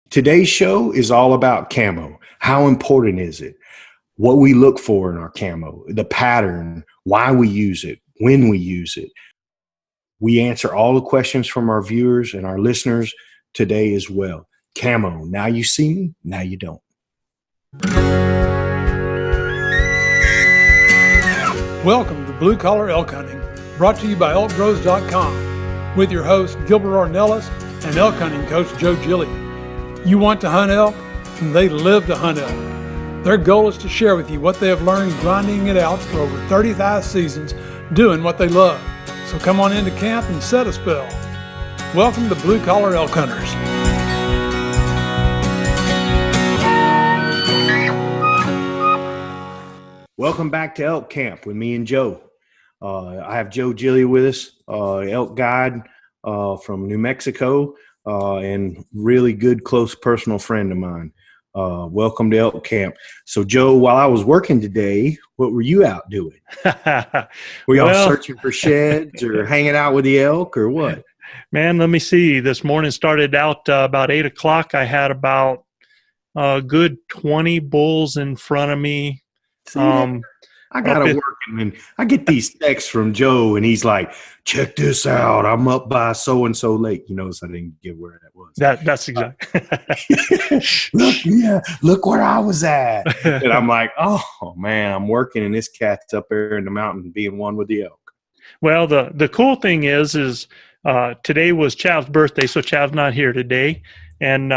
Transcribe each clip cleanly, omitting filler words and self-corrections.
Today's show is all about camo. How important is it? What we look for in our camo, the pattern, why we use it, when we use it. We answer all the questions from our viewers and our listeners today as well. Camo, now you see me, now you don't. Welcome to Blue Collar Elk Hunting, brought to you by ElkBros.com, with your host Gilbert Ornelas and elk hunting coach Joe Gillia. You want to hunt elk, and they live to hunt elk. Their goal is to share with you what they have learned grinding it out for over 30,000 seasons, doing what they love. So come on into camp and set a spell. Welcome to Blue Collar Elk Hunters. Welcome back to Elk Camp with me and Joe. I have Joe Gillia with us, elk guide from New Mexico, and really good, close personal friend of mine. Welcome to Elk Camp. So, Joe, while I was working today, what were you out doing? Were y'all searching for sheds or hanging out with the elk or what? Man, let me see. This morning started out about 8 o'clock. I had about a good 20 bulls in front of me. I got to work, and I get these texts from Joe, and he's like, check this out. I'm up by so-and-so lake. You notice I didn't give where that was. That's exactly. Look where I was at. And I'm like, oh, man, I'm working, and this cat's up there in the mountain being one with the elk. Well, the cool thing is today was Chav's birthday, so Chav's not here today. And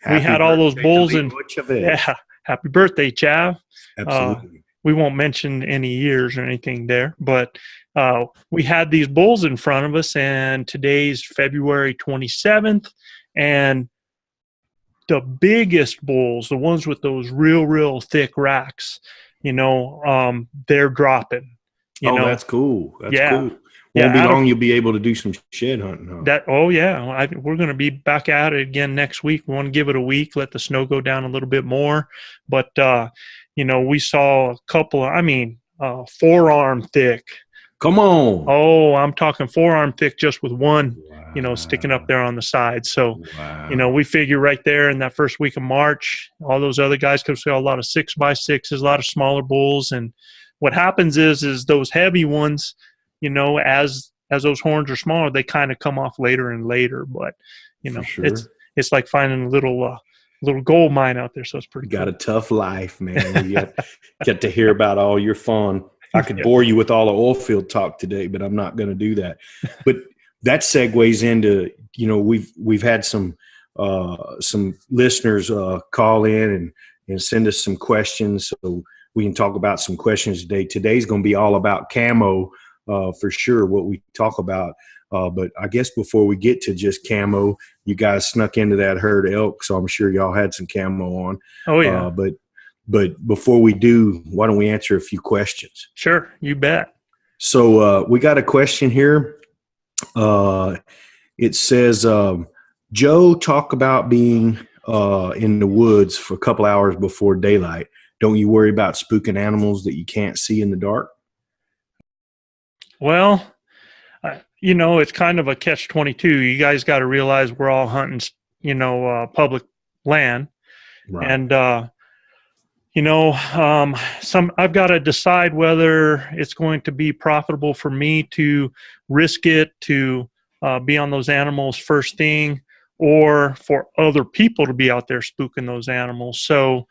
we had all those bulls. And yeah, happy birthday, Chav. Absolutely. We won't mention any years or anything there, but we had these bulls in front of us, and today's February 27th, and the biggest bulls, the ones with those real thick racks, they're dropping. That's cool. That's cool. Won't be long, you'll be able to do some shed hunting, huh? We're going to be back at it again next week. We want to give it a week, let the snow go down a little bit more, but we saw a couple of, forearm thick. Come on. Oh, I'm talking forearm thick just with one, sticking up there on the side. So, we figure right there in that first week of March, all those other guys could see a lot of 6x6s, a lot of smaller bulls. And what happens is those heavy ones, as those horns are smaller, they kind of come off later and later. But, sure. it's like finding a little gold mine out there, so it's pretty got a tough life, man. You get to hear about all your fun. I could bore you with all the oil field talk today, but I'm not going to do that. But that segues into, we've had some listeners call in and send us some questions, so we can talk about some questions today. Today's going to be all about camo, for sure, what we talk about. But I guess before we get to just camo, you guys snuck into that herd elk, so I'm sure y'all had some camo on. Oh, yeah. But before we do, why don't we answer a few questions? Sure, you bet. So we got a question here. It says, Joe, talk about being in the woods for a couple hours before daylight. Don't you worry about spooking animals that you can't see in the dark? Well, it's kind of a catch-22. You guys got to realize we're all hunting, public land. Right. And, I've got to decide whether it's going to be profitable for me to risk it to be on those animals first thing, or for other people to be out there spooking those animals. So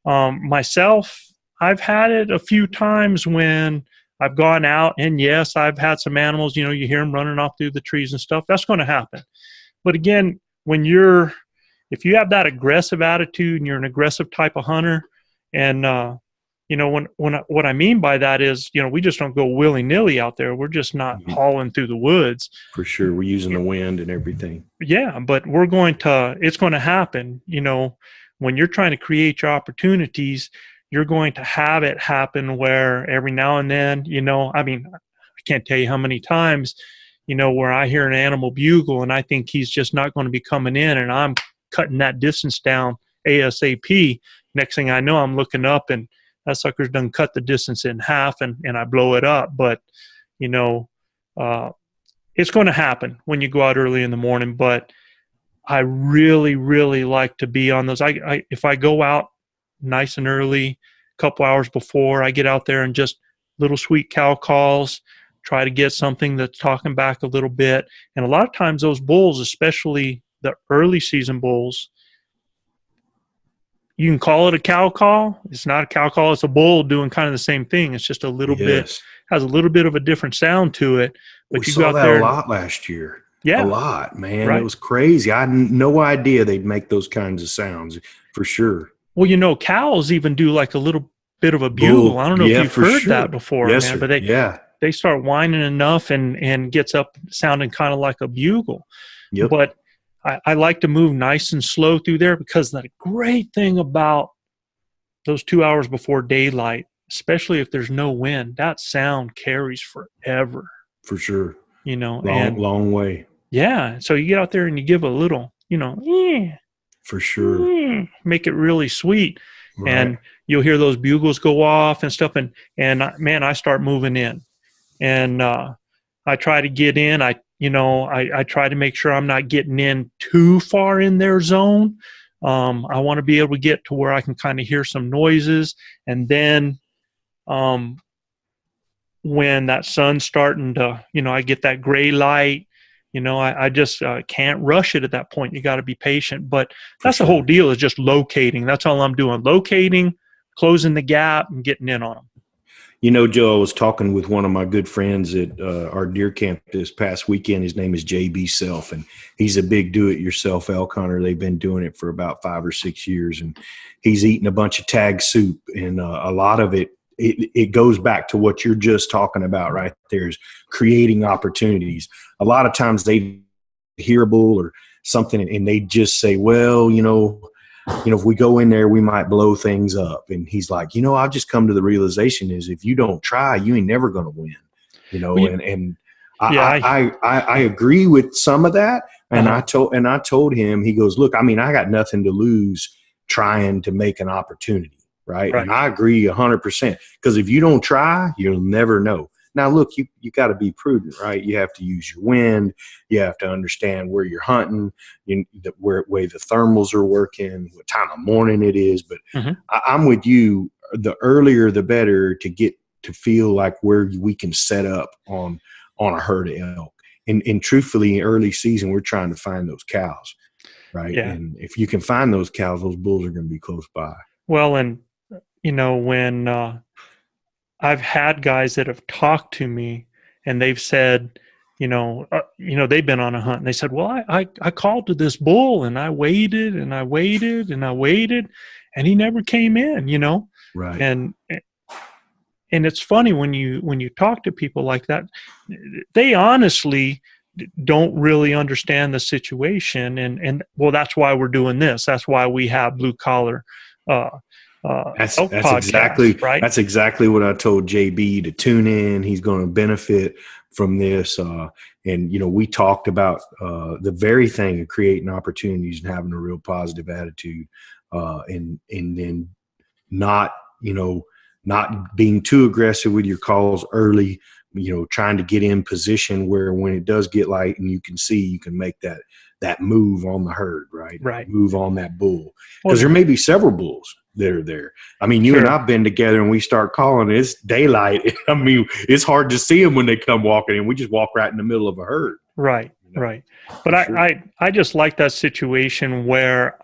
myself, I've had it a few times when I've gone out, and yes, I've had some animals, you hear them running off through the trees and stuff. That's going to happen. But again, if you have that aggressive attitude and you're an aggressive type of hunter, and, what I mean by that is, we just don't go willy-nilly out there. We're just not hauling through the woods. For sure. We're using the wind and everything. Yeah, but it's going to happen. When you're trying to create your opportunities, you're going to have it happen where every now and then, I can't tell you how many times, where I hear an animal bugle and I think he's just not going to be coming in, and I'm cutting that distance down ASAP. Next thing I know, I'm looking up and that sucker's done cut the distance in half, and I blow it up. But, it's going to happen when you go out early in the morning. But I really, really like to be on those. If I go out nice and early, a couple hours before, I get out there and just little sweet cow calls, try to get something that's talking back a little bit. And a lot of times those bulls, especially the early season bulls, you can call it a cow call. It's not a cow call. It's a bull doing kind of the same thing. It's just a little bit, Yes. has a little bit of a different sound to it. But We you go saw out that there a and, lot last year. yeah, A lot, man. right. It was crazy. I had no idea they'd make those kinds of sounds for sure. Well, cows even do like a little bit of a bugle. Bull, I don't know if yeah, you've for heard sure. that before, Yes, man, sir. but Yeah. they start whining enough and gets up sounding kind of like a bugle. Yep. But I like to move nice and slow through there, because the great thing about those 2 hours before daylight, especially if there's no wind, that sound carries forever, For sure. and Long way. yeah. So you get out there and you give a little, For sure. make it really sweet. Right. And you'll hear those bugles go off and stuff. And man, I start moving in, and I try to get in. I try to make sure I'm not getting in too far in their zone. I want to be able to get to where I can kind of hear some noises. And then when that sun's starting to, I get that gray light, I just can't rush it at that point. You got to be patient. But that's the whole deal, is just locating. That's all I'm doing. Locating, closing the gap, and getting in on them. Joe, I was talking with one of my good friends at our deer camp this past weekend. His name is JB Self, and he's a big do-it-yourself elk hunter. They've been doing it for about 5 or 6 years, and he's eating a bunch of tag soup, and a lot of it goes back to what you're just talking about right there, is creating opportunities. A lot of times they hear a bull or something, and they just say, well, if we go in there, we might blow things up. And he's like, I've just come to the realization is if you don't try, you ain't never going to win, I agree with some of that. And I told him, he goes, look, I got nothing to lose trying to make an opportunity. Right. And I agree 100%, because if you don't try, you'll never know. Now, look, you got to be prudent, right? You have to use your wind. You have to understand where you're hunting, the way the thermals are working, what time of morning it is. But I'm with you. The earlier, the better, to get to feel like where we can set up on a herd of elk. And truthfully, early season, we're trying to find those cows, right? Yeah. And if you can find those cows, those bulls are going to be close by. Well, and when I've had guys that have talked to me and they've said, they've been on a hunt, and they said, well, I called to this bull and I waited and I waited and I waited, and he never came in, Right. And it's funny when you talk to people like that, they honestly don't really understand the situation. And well, that's why we're doing this. That's why we have Blue Collar, That's podcast, right? That's exactly what I told JB to tune in. He's going to benefit from this. And we talked about the very thing of creating opportunities and having a real positive attitude, and then not being too aggressive with your calls early, trying to get in position where when it does get light and you can see, you can make that move on the herd, right? Right. Move on that bull. Because there may be several bulls that are there. You and I've been together and we start calling, it's daylight. It's hard to see them when they come walking in. We just walk right in the middle of a herd. Right. Right. But I just like that situation where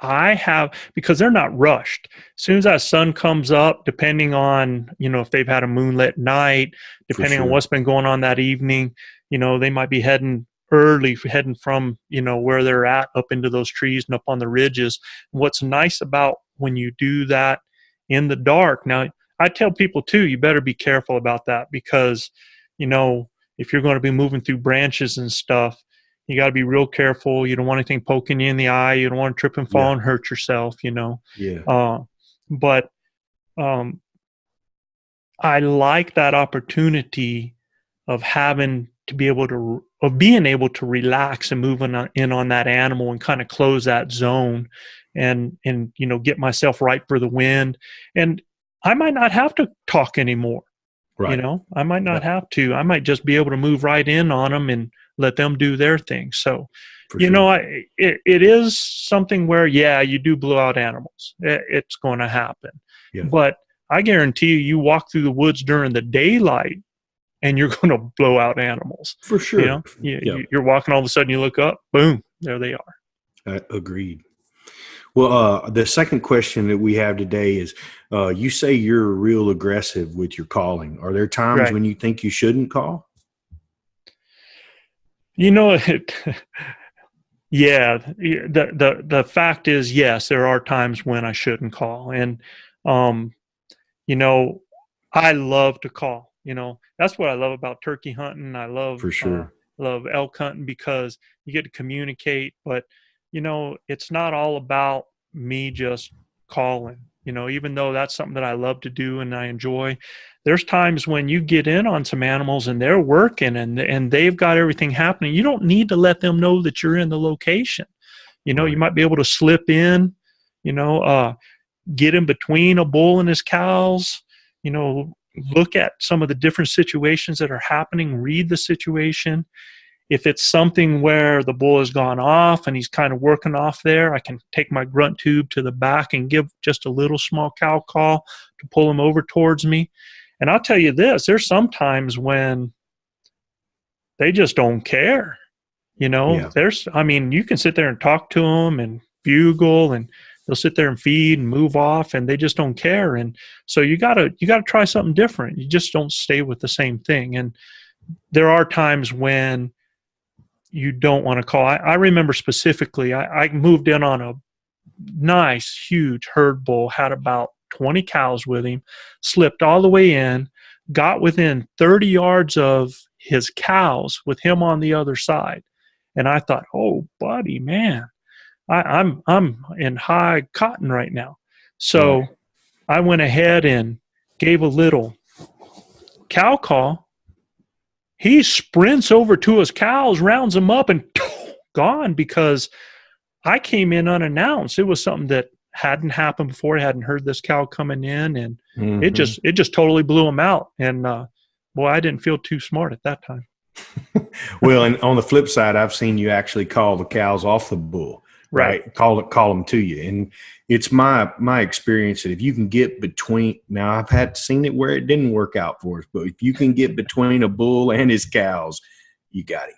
because they're not rushed. As soon as that sun comes up, depending on, if they've had a moonlit night, depending on what's been going on that evening, they might be heading from, where they're at up into those trees and up on the ridges. What's nice about when you do that in the dark, now I tell people too, you better be careful about that, because, if you're going to be moving through branches and stuff, you got to be real careful. You don't want anything poking you in the eye. You don't want to trip and fall and hurt yourself, Yeah. But I like that opportunity of being able to relax and move in on that animal and kind of close that zone and get myself right for the wind. And I might not have to talk anymore. Right. I might not have to. I might just be able to move right in on them and let them do their thing. So, For You sure. know, it is something where, yeah, you do blow out animals. It's going to happen. Yeah. But I guarantee you walk through the woods during the daylight and you're going to blow out animals. For sure. You know, Yeah. you're walking, all of a sudden you look up, boom, there they are. Agreed. Well, the second question that we have today is, you say you're real aggressive with your calling. Are there times Right. when you think you shouldn't call? You know, yeah, the fact is, yes, there are times when I shouldn't call. And, you know, I love to call. You know, that's what I love about turkey hunting. I For sure. love elk hunting because you get to communicate. But, you know, it's not all about me just calling. You know, even though that's something that I love to do and I enjoy, there's times when you get in on some animals and they're working and they've got everything happening. You don't need to let them know that you're in the location. You know, you might be able to slip in, you know, get in between a bull and his cows, you know, look at some of the different situations that are happening, read the situation. If it's something where the bull has gone off and he's kind of working off there, I can take my grunt tube to the back and give just a little small cow call to pull him over towards me. And I'll tell you this, there's sometimes when they just don't care. You know, I mean, you can sit there and talk to them and bugle and they'll sit there and feed and move off and they just don't care. And so you gotta try something different. You just don't stay with the same thing. And there are times when you don't want to call. I remember specifically, I moved in on a nice, huge herd bull, had about 20 cows with him, slipped all the way in, got within 30 yards of his cows with him on the other side. And I thought, oh, buddy, man, I'm in high cotton right now. So I went ahead and gave a little cow call. He sprints over to his cows, rounds them up, and gone because I came in unannounced. It was something that hadn't happened before. I hadn't heard this cow coming in, and it just totally blew him out. And boy, I didn't feel too smart at that time. Well, and on the flip side, I've seen you actually call the cows off the bull, right? Call them to you. And it's my experience that if you can get between, now I've seen it where it didn't work out for us, but if you can get between a bull and his cows, you got him,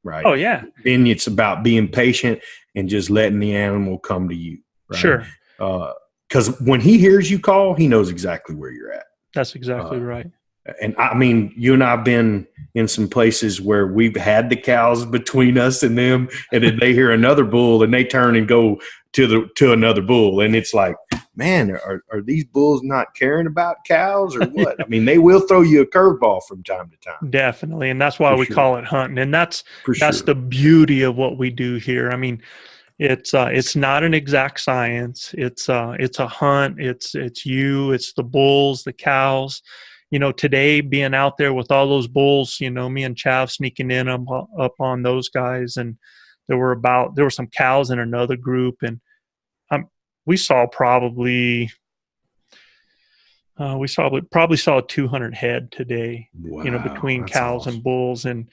right? Oh yeah. Then it's about being patient and just letting the animal come to you. Right? Sure. Because when he hears you call, he knows exactly where you're at. That's exactly right. And I mean, you and I have been in some places where we've had the cows between us and them, and then they hear another bull and they turn and go to another bull. And it's like, man, are these bulls not caring about cows or what? I mean, they will throw you a curveball from time to time. Definitely. And that's why we call it hunting. And that's the beauty of what we do here. I mean, it's not an exact science. It's a hunt. It's you, it's the bulls, the cows. You know, today being out there with all those bulls, you know, me and Chav sneaking in up on those guys, and there were some cows in another group, and we probably saw 200 head today. Wow, you know, between cows awesome. And bulls, and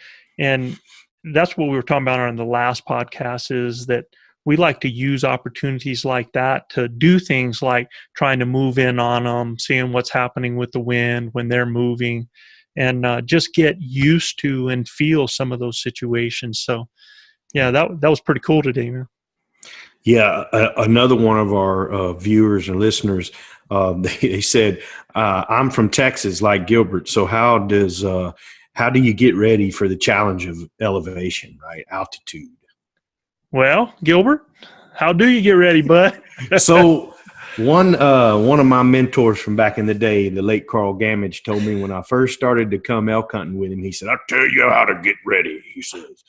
that's what we were talking about on the last podcast, is that we like to use opportunities like that to do things like trying to move in on them, seeing what's happening with the wind when they're moving, and just get used to and feel some of those situations. So, yeah, that was pretty cool today, man. Yeah, another one of our viewers and listeners, they said, "I'm from Texas, like Gilbert. So how do you get ready for the challenge of elevation, right? Altitude." Well, Gilbert, how do you get ready, bud? So one of my mentors from back in the day, the late Carl Gamage, told me when I first started to come elk hunting with him, he said, "I'll tell you how to get ready." He says,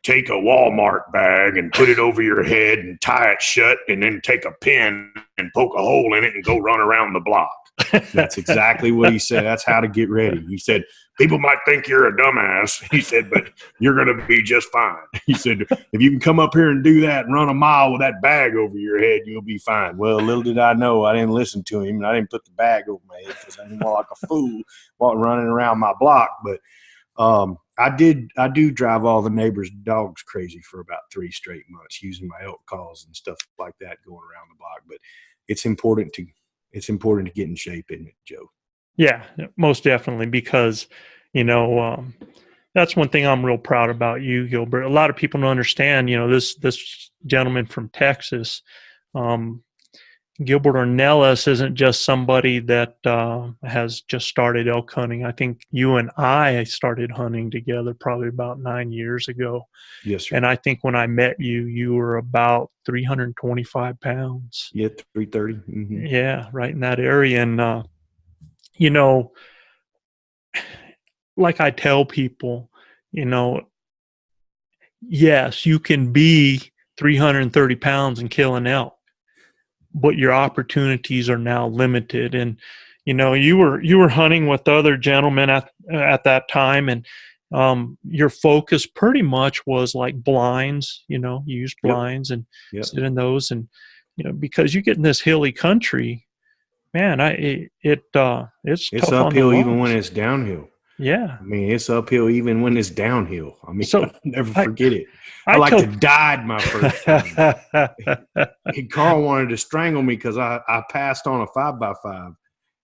"Take a Walmart bag and put it over your head and tie it shut, and then take a pin and poke a hole in it and go run around the block." That's exactly what he said. That's how to get ready. He said, "People might think you're a dumbass," he said, "but you're going to be just fine." He said, "If you can come up here and do that and run a mile with that bag over your head, you'll be fine." Well, little did I know, I didn't listen to him, and I didn't put the bag over my head because I didn't want like a fool while running around my block. But I do drive all the neighbors' dogs crazy for about 3 straight months using my elk calls and stuff like that going around the block. But it's important to get in shape, isn't it, Joe? Yeah, most definitely, because, you know, that's one thing I'm real proud about you, Gilbert. A lot of people don't understand, you know, this gentleman from Texas, Gilbert Ornelas, isn't just somebody that has just started elk hunting. I think you and I started hunting together probably about 9 years ago. Yes, sir. And I think when I met you, you were about 325 pounds. Yeah, 330. Mm-hmm. Yeah, right in that area. And, you know, like I tell people, you know, yes, you can be 330 pounds and kill an elk, but your opportunities are now limited. And, you know, you were hunting with other gentlemen at that time, and your focus pretty much was like blinds. You know, you use blinds and sit in those, and, you know, because you get in this hilly country, man, it's tough uphill on the even when lungs. it's downhill. Yeah. I mean, it's uphill even when it's downhill. I mean, So I'll never forget it. I like tell- to died my first time. And Carl wanted to strangle me because I passed on a 5x5.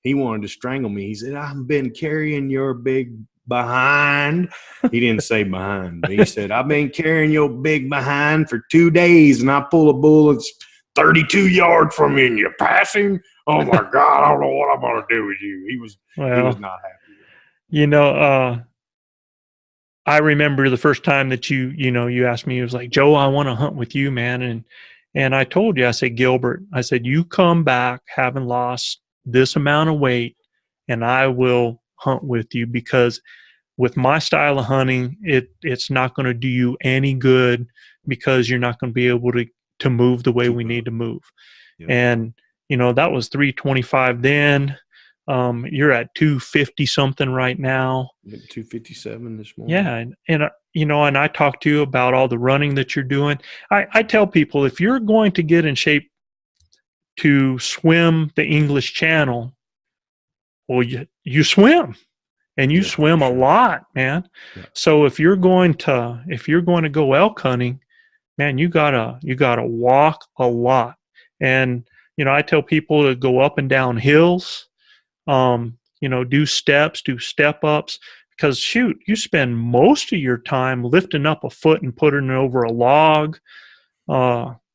He wanted to strangle me. He said, "I've been carrying your big behind." He didn't say behind, but he said, "I've been carrying your big behind for 2 days, and I pull a bull that's 32 yards from me, and you're passing. Oh my God, I don't know what I'm gonna do with you." He was not happy. You know, I remember the first time that you asked me, it was like, "Joe, I want to hunt with you, man." And I told you, I said, "Gilbert," I said, "you come back having lost this amount of weight, and I will hunt with you, because with my style of hunting, it's not going to do you any good, because you're not going to be able to move the way we need to move." Yeah. And, you know, that was 325 then. You're at 250 something right now. 257 this morning. Yeah. And you know, and I talked to you about all the running that you're doing. I tell people, if you're going to get in shape to swim the English Channel, well, you swim, and you swim a lot, man. Yeah. So if you're going to go elk hunting, man, you gotta walk a lot. And, you know, I tell people to go up and down hills, you know, do steps, do step ups, because shoot, you spend most of your time lifting up a foot and putting it over a log.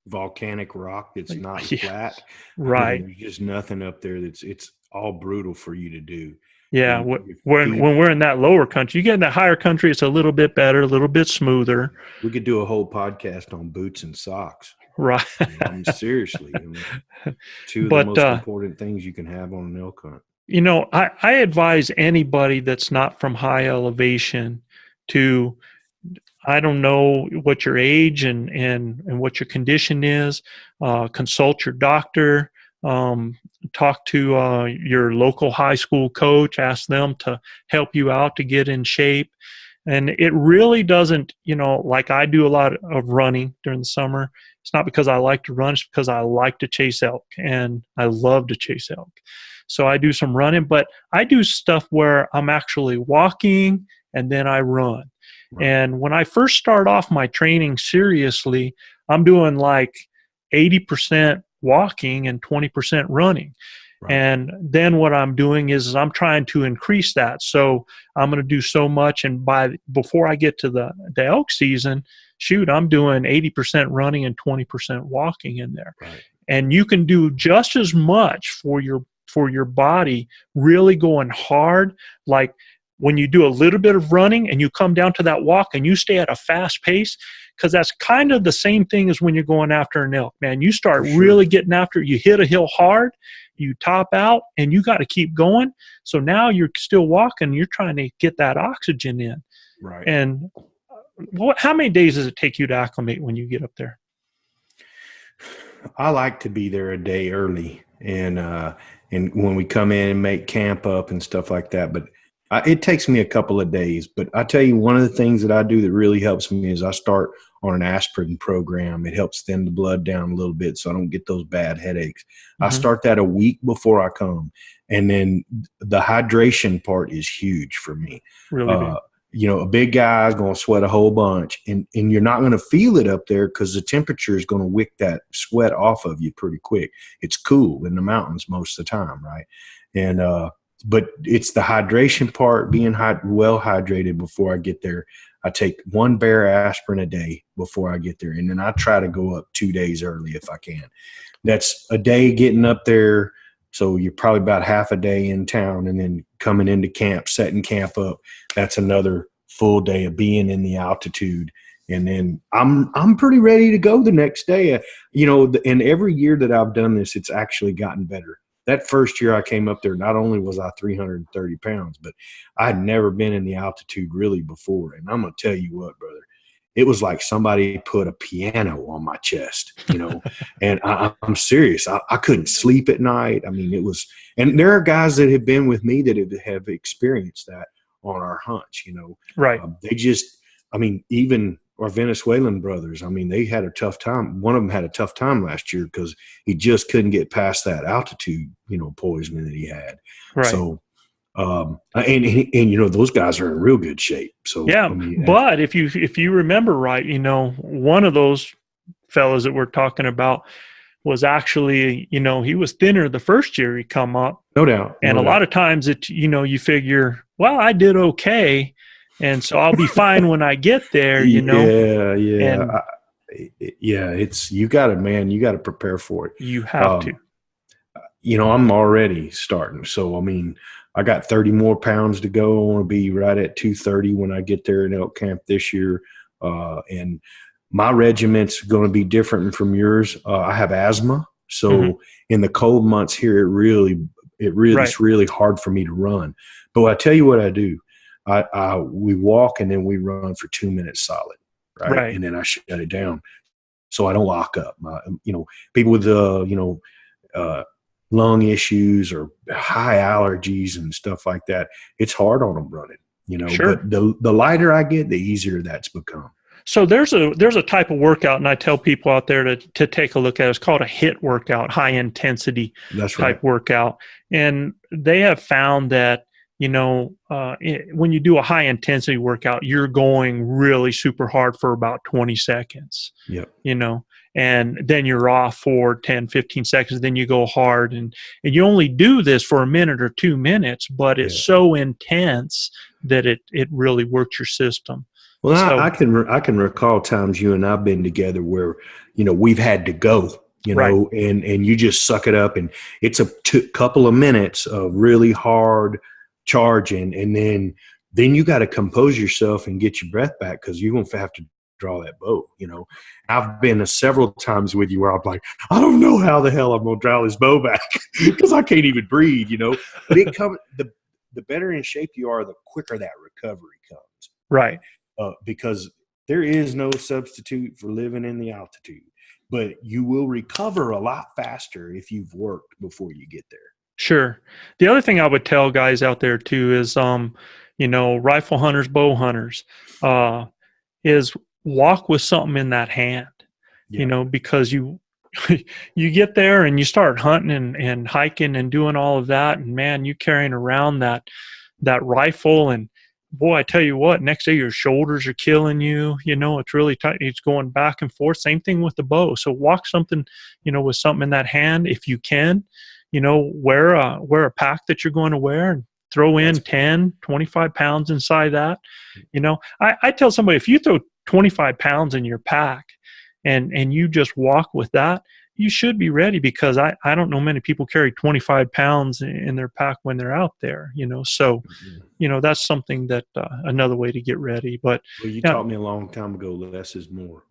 Volcanic rock that's not flat. Right. I mean, there's just nothing up there it's all brutal for you to do. Yeah. When we're in that lower country, you get in that higher country, it's a little bit better, a little bit smoother. We could do a whole podcast on boots and socks. Right. I mean, seriously. I mean, two of the most important things you can have on an elk hunt. You know, I advise anybody that's not from high elevation to, I don't know what your age and what your condition is, consult your doctor, talk to your local high school coach, ask them to help you out to get in shape. And it really doesn't, you know, like I do a lot of running during the summer. It's not because I like to run, it's because I like to chase elk, and I love to chase elk. So I do some running, but I do stuff where I'm actually walking and then I run. Right. And when I first start off my training seriously, I'm doing like 80% walking and 20% running. Right. And then what I'm doing is I'm trying to increase that. So I'm going to do so much, and before I get to the elk season, shoot, I'm doing 80% running and 20% walking in there. Right. And you can do just as much for your body, really going hard. Like when you do a little bit of running and you come down to that walk and you stay at a fast pace, because that's kind of the same thing as when you're going after an elk, man. You start really getting after it. You hit a hill hard, you top out, and you got to keep going. So now you're still walking, you're trying to get that oxygen in. Right. And how many days does it take you to acclimate when you get up there? I like to be there a day early, and when we come in and make camp up and stuff like that. But it takes me a couple of days. But I tell you, one of the things that I do that really helps me is I start on an aspirin program. It helps thin the blood down a little bit so I don't get those bad headaches. Mm-hmm. I start that a week before I come. And then the hydration part is huge for me. Really big. a big guy is going to sweat a whole bunch, and you're not going to feel it up there because the temperature is going to wick that sweat off of you pretty quick. It's cool in the mountains most of the time, right? And but it's the hydration part, being well hydrated before I get there. I take 1 bare aspirin a day before I get there, and then I try to go up 2 days early if I can. That's a day getting up there. So you're probably about half a day in town, and then coming into camp, setting camp up. That's another full day of being in the altitude. And then I'm pretty ready to go the next day. And every year that I've done this, it's actually gotten better. That first year I came up there, not only was I 330 pounds, but I had never been in the altitude really before. And I'm going to tell you what, brother, it was like somebody put a piano on my chest, and I'm serious. I couldn't sleep at night. I mean, and there are guys that have been with me that have experienced that on our hunts, Right. Even our Venezuelan brothers, they had a tough time. One of them had a tough time last year because he just couldn't get past that altitude, poisoning that he had. Right. So, and those guys are in real good shape. So yeah, but if you remember right, one of those fellas that we're talking about was actually, he was thinner the first year he come up. No doubt. And a lot of times you figure, well, I did okay, and so I'll be fine when I get there. Yeah. It's you got to prepare for it. You have to. I'm already starting. So I got 30 more pounds to go. I want to be right at 230 when I get there in elk camp this year. And my regiment's going to be different from yours. I have asthma. So in the cold months here, it's really hard for me to run. But I tell you what I do. We walk and then we run for 2 minutes solid. Right. And then I shut it down so I don't lock up. People with lung issues or high allergies and stuff like that, it's hard on them running, Sure. But the lighter I get, the easier that's become. So there's a type of workout, and I tell people out there to take a look at it. It's called a HIIT workout, high intensity type workout. And they have found that, when you do a high intensity workout, you're going really super hard for about 20 seconds. Yep. And then you're off for 10, 15 seconds. Then you go hard, and you only do this for a minute or 2 minutes, but it's so intense that it really works your system. Well, so, I can recall times you and I've been together where, we've had to go, and you just suck it up, and it's a couple of minutes of really hard charging, and then you got to compose yourself and get your breath back because you're going to have to draw that bow. I've been several times with you where I'm like, I don't know how the hell I'm going to draw this bow back because I can't even breathe, But the better in shape you are, the quicker that recovery comes. Right. Because there is no substitute for living in the altitude, but you will recover a lot faster if you've worked before you get there. Sure. The other thing I would tell guys out there too is, rifle hunters, bow hunters, is walk with something in that hand, because you get there and you start hunting and hiking and doing all of that. And man, you carrying around that rifle, and boy, I tell you what, next day your shoulders are killing you. It's really tight. It's going back and forth. Same thing with the bow. So walk something, with something in that hand. If you can, wear a pack that you're going to wear and throw in 10, 25 pounds inside that. I tell somebody, if you throw 25 pounds in your pack and you just walk with that, you should be ready, because I don't know many people carry 25 pounds in their pack when they're out there, so, that's something that, another way to get ready. But you taught me a long time ago, less is more,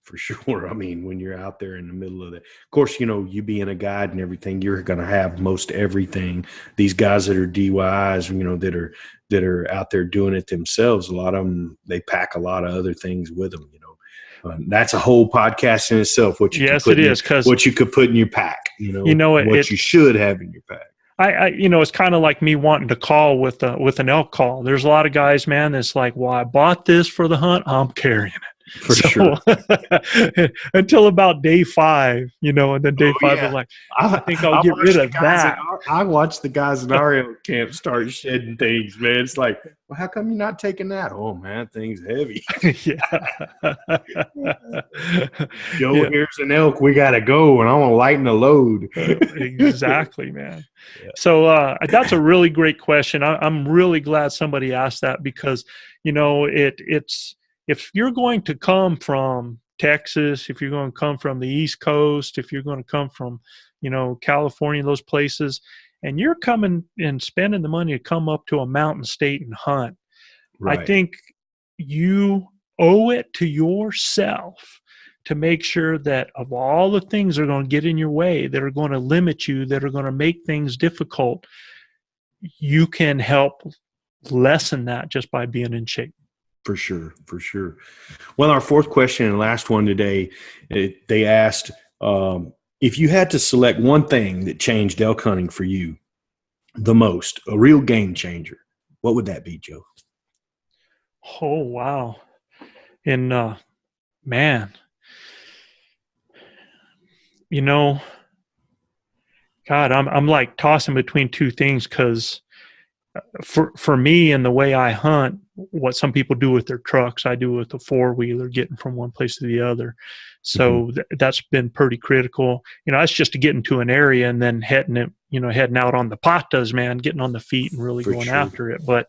for sure. When you're out there in the middle of that, of course, you being a guide and everything, you're going to have most everything. These guys that are DIYs, that are out there doing it themselves, a lot of them, they pack a lot of other things with them, that's a whole podcast in itself. What you could put in your pack, what you should have in your pack. It's kind of like me wanting to call with an elk call. There's a lot of guys, man, that's like, well, I bought this for the hunt, I'm carrying it. For sure. Until about day 5, and then day 5 yeah. was like, I think I'll I get rid watched of that. I watched the guys in our elk camp start shedding things, man. It's like, well, how come you're not taking that? Oh man, thing's heavy. Joe, Yeah. here's an elk. We gotta go, and I want to lighten the load. Exactly, man. Yeah. So that's a really great question. I'm really glad somebody asked that because it's if you're going to come from Texas, if you're going to come from the East Coast, if you're going to come from California, those places, and you're coming and spending the money to come up to a mountain state and hunt, Right. I think you owe it to yourself to make sure that of all the things that are going to get in your way, that are going to limit you, that are going to make things difficult, you can help lessen that just by being in shape. For sure. Well, our fourth question and last one today, they asked, if you had to select one thing that changed elk hunting for you the most, a real game changer, what would that be, Joe? Oh, wow. And man, God, I'm like tossing between two things because for me and the way I hunt, what some people do with their trucks, I do with a 4-wheeler, getting from one place to the other. So that's been pretty critical. That's just to get into an area and then heading out on the patas, man, getting on the feet and really going after it. But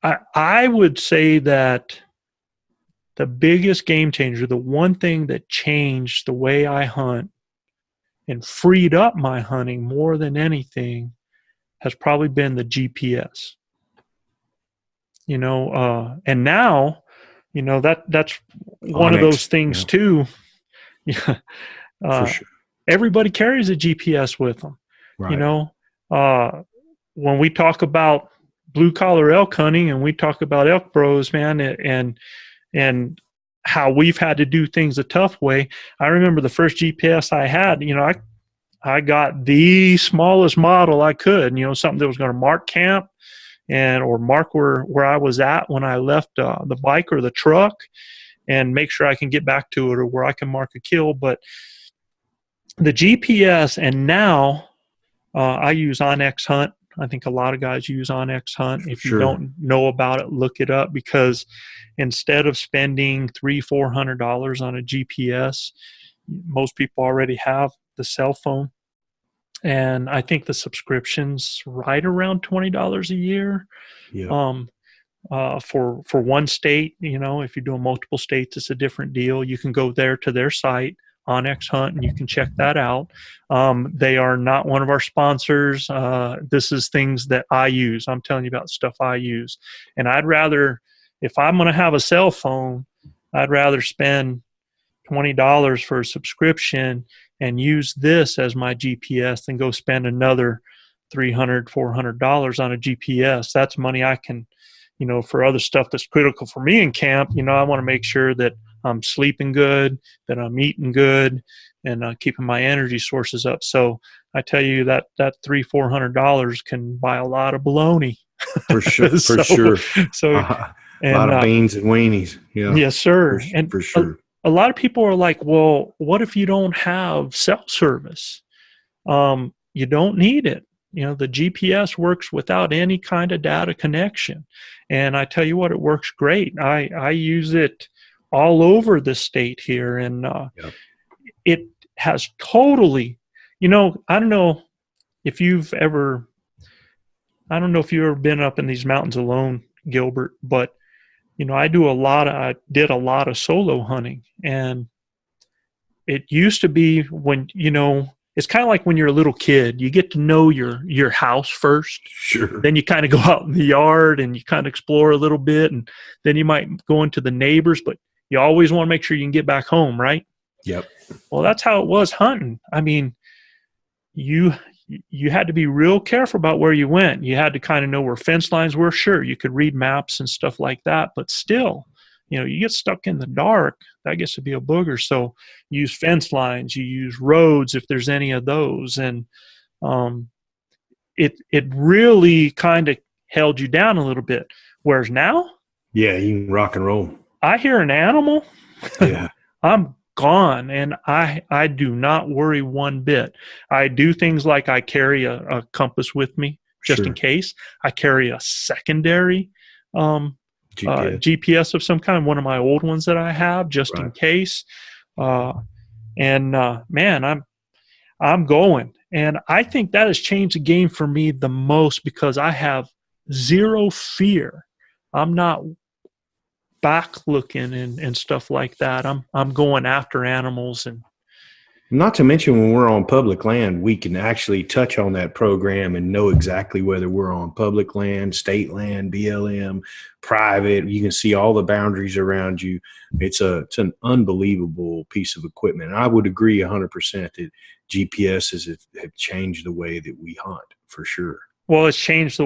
I would say that the biggest game changer, the one thing that changed the way I hunt and freed up my hunting more than anything has probably been the GPS. And now, that's one of those things too. For sure. Everybody carries a GPS with them. Right. When we talk about blue collar elk hunting and we talk about ElkBros, man, and how we've had to do things a tough way. I remember the first GPS I had, I got the smallest model I could, something that was going to mark camp or mark where I was at when I left the bike or the truck and make sure I can get back to it or where I can mark a kill. But the GPS, and now I use Onyx Hunt. I think a lot of guys use Onyx Hunt. If you don't know about it, look it up, because instead of spending $300-$400 on a GPS, most people already have the cell phone. And I think the subscription's right around $20 a year. Yeah. For one state, if you're doing multiple states, it's a different deal. You can go there to their site, Onyx Hunt, and you can check that out. They are not one of our sponsors. This is things that I use. I'm telling you about stuff I use. And I'd rather, if I'm going to have a cell phone, I'd rather spend $20 for a subscription and use this as my GPS than go spend another $300-$400 on a GPS. That's money I can, for other stuff that's critical for me in camp. I want to make sure that I'm sleeping good, that I'm eating good, and keeping my energy sources up. So I tell you that $300-$400 can buy a lot of bologna. For sure. So a lot of beans and weenies. Yeah. Yes, sir. For sure. A lot of people are like, well, what if you don't have cell service? You don't need it. The GPS works without any kind of data connection. And I tell you what, it works great. I use it all over the state here. And it has totally, I don't know if you've ever been up in these mountains alone, Gilbert, but I did a lot of solo hunting, and it used to be when, it's kind of like when you're a little kid, you get to know your house first. Sure. Then you kind of go out in the yard and you kind of explore a little bit, and then you might go into the neighbors, but you always want to make sure you can get back home, right? Yep. Well, that's how it was hunting. I mean, you had to be real careful about where you went. You had to kind of know where fence lines were. Sure, you could read maps and stuff like that, but still, you get stuck in the dark, that gets to be a booger. So you use fence lines, you use roads if there's any of those, and it really kind of held you down a little bit. Whereas now, Yeah, you can rock and roll. I hear an animal, Yeah, I'm gone, and I do not worry one bit. I do things like I carry a compass with me just in sure. case. I carry a secondary um, GPS. GPS of some kind, one of my old ones that I have, just in Right. case. Uh, and man, I'm going, and I think that has changed the game for me the most because I have zero fear. I'm not back looking and stuff like that. I'm going after animals. And Not to mention when we're on public land, we can actually touch on that program and know exactly whether we're on public land, state land, BLM, private. You can see all the boundaries around you. It's an unbelievable piece of equipment. And I would agree 100% that GPSs have changed the way that we hunt for sure. well, it's changed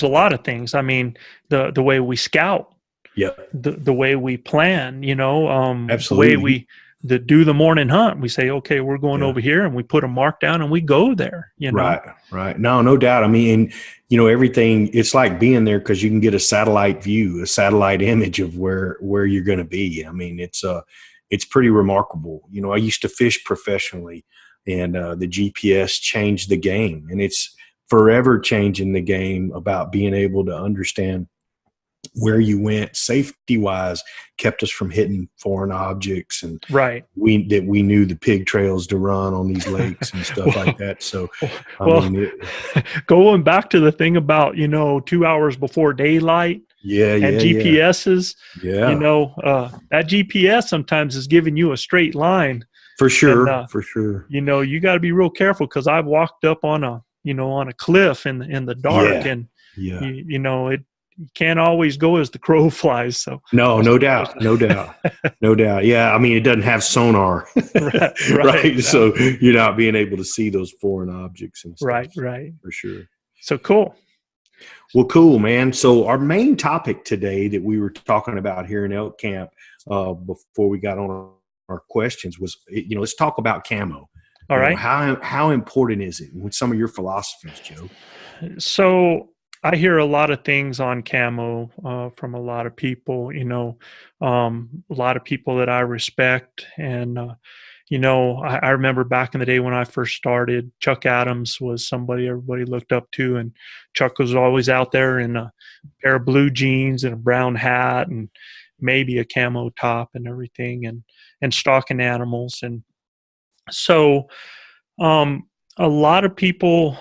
a lot of things. I mean, the way we scout, Yep, the way we plan, the way absolutely. we do the morning hunt. We say, okay, we're going Yeah. over here, and we put a mark down, and we go there. Right. No doubt. I mean, and everything, it's like being there because you can get a satellite view, a satellite image of where you're going to be. I mean, it's pretty remarkable. I used to fish professionally, and the GPS changed the game, and it's forever changing the game about being able to understand where you went safety wise, kept us from hitting foreign objects, and Right. we knew the pig trails to run on these lakes and stuff Well, like that. So, I well, mean, going back to the thing about 2 hours before daylight yeah, and yeah, GPSs, yeah, that GPS sometimes is giving you a straight line, for and sure, for sure. you got to be real careful because I've walked up on a cliff in the dark, Yeah, and yeah. you can't always go as the crow flies. So No doubt, no doubt, no doubt. Yeah, I mean, it doesn't have sonar, right, right? So you're not being able to see those foreign objects and stuff. right. For sure. So cool. Well, cool, man. So our main topic today that we were talking about here in elk camp before we got on our questions was, let's talk about camo. All right. How important is it? With some of your philosophies, Joe? So I hear a lot of things on camo from a lot of people, a lot of people that I respect. And, I remember back in the day when I first started, Chuck Adams was somebody everybody looked up to. And Chuck was always out there in a pair of blue jeans and a brown hat and maybe a camo top and everything, and stalking animals. And so a lot of people,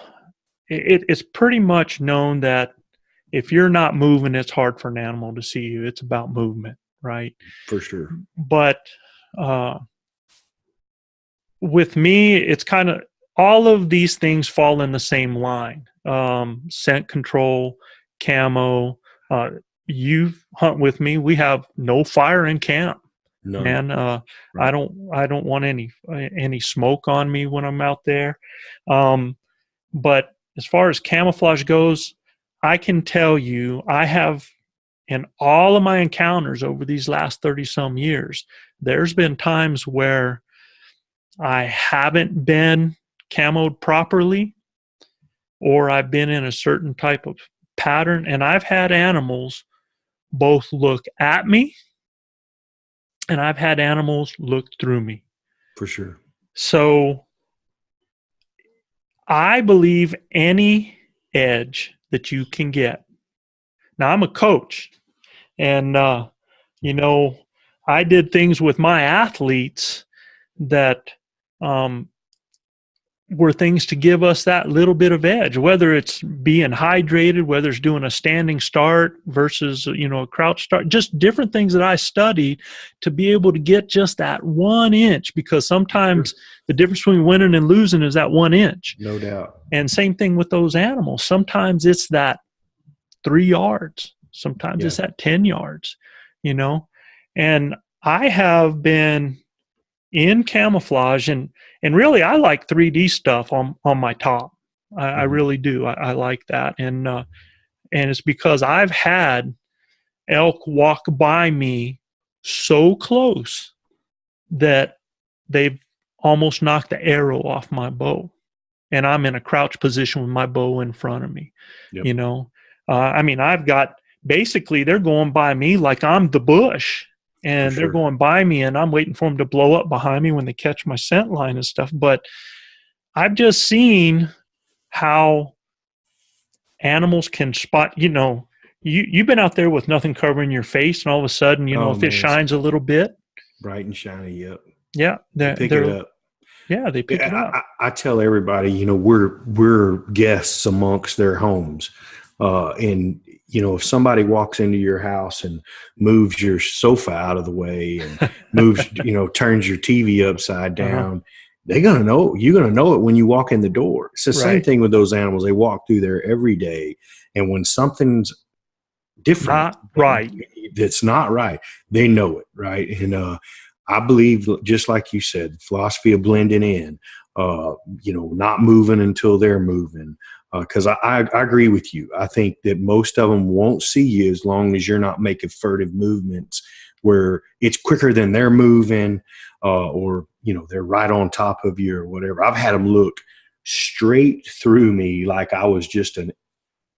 it's pretty much known that if you're not moving, it's hard for an animal to see you. It's about movement, right? For sure. But with me, it's kind of all of these things fall in the same line. Scent control, camo. You hunt with me. We have no fire in camp. None. Man, Right. I don't want any smoke on me when I'm out there. But as far as camouflage goes, I can tell you, I have, in all of my encounters over these last 30 some years, there's been times where I haven't been camoed properly, or I've been in a certain type of pattern, and I've had animals both look at me and I've had animals look through me. For sure. So I believe any edge that you can get. Now, I'm a coach, and, I did things with my athletes that were things to give us that little bit of edge, whether it's being hydrated, whether it's doing a standing start versus, a crouch start, just different things that I studied to be able to get just that 1 inch, because sometimes the difference between winning and losing is that 1 inch. No doubt. And same thing with those animals. Sometimes it's that 3 yards. Sometimes it's that 10 yards, and I have been in camouflage, and really I like 3D stuff on my top. I really do. I like that. And it's because I've had elk walk by me so close that they've almost knocked the arrow off my bow, and I'm in a crouch position with my bow in front of me. Yep. I mean, I've got basically they're going by me like I'm the bush, and they're sure. going by me, and I'm waiting for them to blow up behind me when they catch my scent line and stuff. But I've just seen how animals can spot, you've been out there with nothing covering your face, and all of a sudden, Oh if it man, it's shines a little bit, bright and shiny. Yep, yeah, they pick it up. yeah, they pick it up. I tell everybody, we're guests amongst their homes, and if somebody walks into your house and moves your sofa out of the way and moves, turns your TV upside down, they're gonna know. You're gonna know it when you walk in the door. It's the same thing with those animals. They walk through there every day, and when something's different, Not right, that's not right, they know it, right? And I believe, just like you said, philosophy of blending in, not moving until they're moving. Because I agree with you. I think that most of them won't see you as long as you're not making furtive movements where it's quicker than they're moving, or they're right on top of you or whatever. I've had them look straight through me like I was just an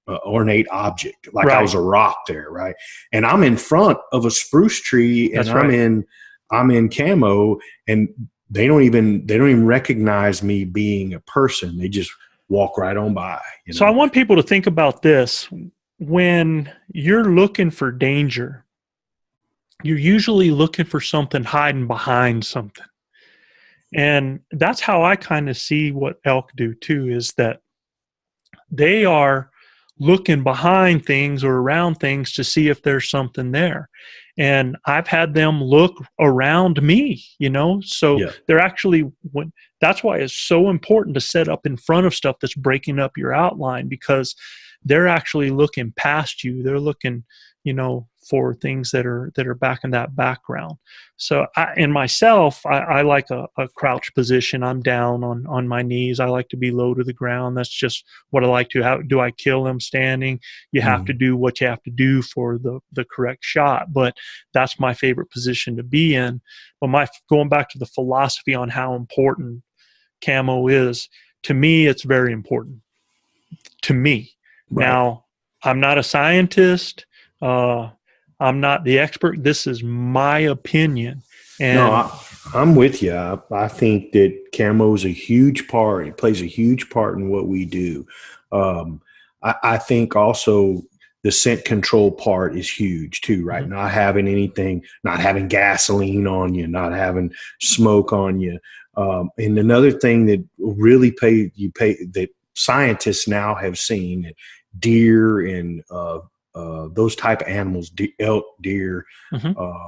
ornate object, like I was a rock there, right? And I'm in front of a spruce tree, and I'm in camo, and they don't even recognize me being a person. They just walk right on by. So I want people to think about this. When you're looking for danger, you're usually looking for something hiding behind something. And that's how I kind of see what elk do too, is that they are looking behind things or around things to see if there's something there. And I've had them look around me, so they're actually, that's why it's so important to set up in front of stuff that's breaking up your outline, because they're actually looking past you. They're looking, for things that are back in that background. So I like a crouch position. I'm down on my knees. I like to be low to the ground. That's just what I like to. How do I kill them standing? You have to do what you have to do for the correct shot, but that's my favorite position to be in. But going back to the philosophy on how important camo is, to me, it's very important to me. Right. Now, I'm not a scientist. I'm not the expert. This is my opinion. And no, I'm with you. I think that camo is a huge part. It plays a huge part in what we do. I think also the scent control part is huge too, right? Not having gasoline on you, not having smoke on you. And another thing that really that scientists now have seen, that deer and those type of animals, elk, deer,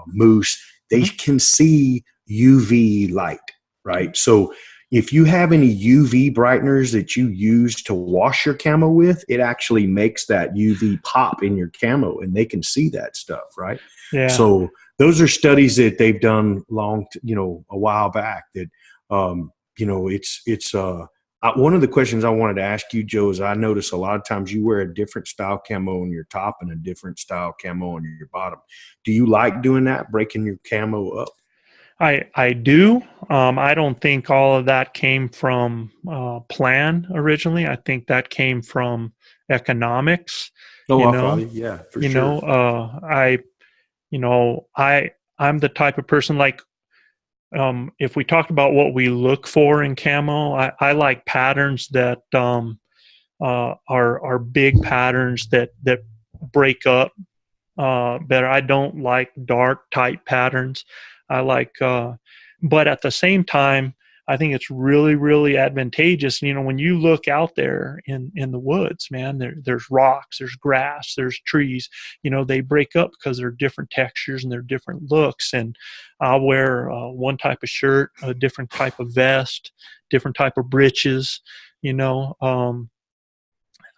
moose, they can see UV light, right? So if you have any UV brighteners that you use to wash your camo with, it actually makes that UV pop in your camo, and they can see that stuff, right? Yeah. So those are studies that they've done a while back. That it's one of the questions I wanted to ask you, Joe, is I notice a lot of times you wear a different style camo on your top and a different style camo on your bottom. Do you like doing that, breaking your camo up? I do. I don't think all of that came from plan originally. I think that came from economics. Yeah, for sure. I'm the type of person, like, if we talked about what we look for in camo, I like patterns that are big patterns that break up better. I don't like dark, tight patterns. I like, but at the same time, I think it's really, really advantageous. When you look out there in the woods, man, there's rocks, there's grass, there's trees. They break up because they're different textures and they're different looks. And I'll wear one type of shirt, a different type of vest, different type of breeches.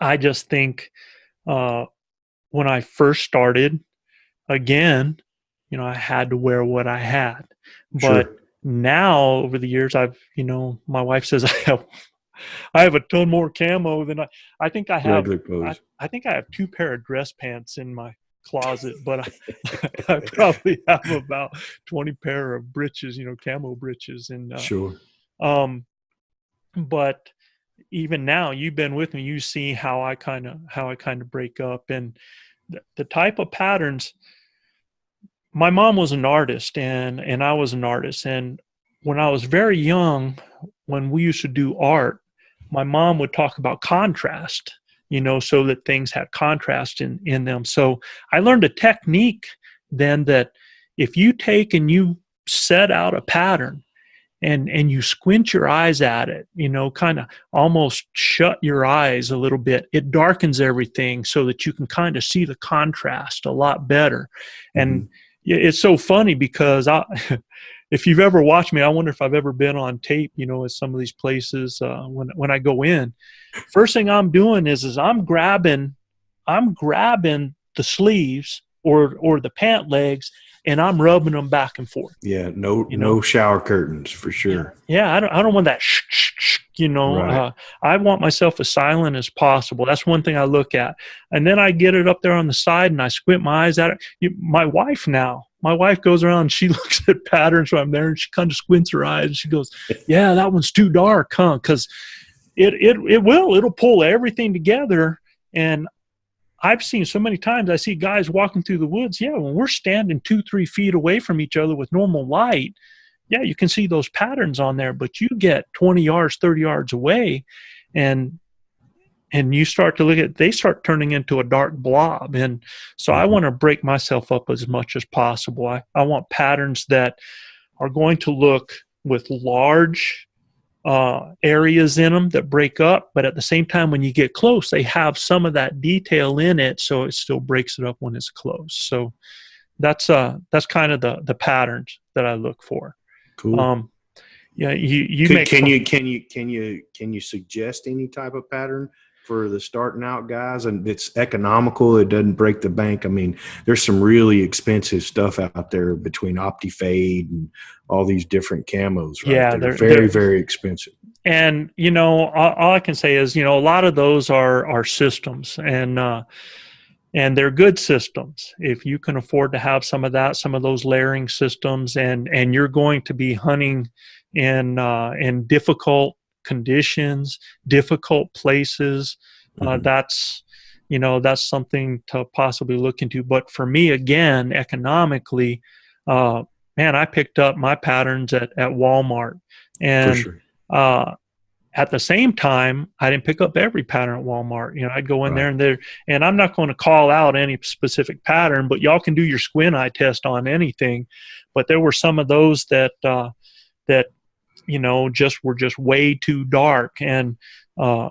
I just think when I first started, again, I had to wear what I had. But now over the years, my wife says I have a ton more camo than I think I have. I think I have 2 pair of dress pants in my closet, but I probably have about 20 pair of breeches, camo breeches. And but even now, you've been with me, you see how I kind of break up. And the type of patterns. My mom was an artist, and I was an artist. And when I was very young, when we used to do art, my mom would talk about contrast, so that things had contrast in them. So I learned a technique then that if you take and you set out a pattern and you squint your eyes at it, kind of almost shut your eyes a little bit, it darkens everything so that you can kind of see the contrast a lot better. And it's so funny because if you've ever watched me, I wonder if I've ever been on tape, at some of these places when I go in. First thing I'm doing is I'm grabbing the sleeves or the pant legs, and I'm rubbing them back and forth. Yeah, no shower curtains for sure. Yeah, I don't want that Right. I want myself as silent as possible. That's one thing I look at. And then I get it up there on the side and I squint my eyes at it. My wife goes around and she looks at patterns when I'm there and she kind of squints her eyes and she goes, yeah, that one's too dark, huh? Because it'll pull everything together. And I've seen so many times, I see guys walking through the woods. Yeah, when we're standing 2-3 feet away from each other with normal light, yeah, you can see those patterns on there, but you get 20 yards, 30 yards away, and you start to look at, they start turning into a dark blob. And so I want to break myself up as much as possible. I want patterns that are going to look with large areas in them that break up, but at the same time, when you get close, they have some of that detail in it, so it still breaks it up when it's close. So that's kind of the patterns that I look for. Cool. Yeah, can you suggest any type of pattern for the starting out guys, and it's economical, it doesn't break the bank? I mean, there's some really expensive stuff out there between OptiFade and all these different camos, right? Yeah, they're very, very expensive. And all I can say is, a lot of those are systems, and they're good systems. If you can afford to have some of those layering systems, and you're going to be hunting in difficult conditions, difficult places, that's something to possibly look into. But for me, again, economically, I picked up my patterns at Walmart, and for sure. At the same time, I didn't pick up every pattern at Walmart. I'd go in there and I'm not going to call out any specific pattern, but y'all can do your squint eye test on anything. But there were some of those that just were just way too dark. And, I've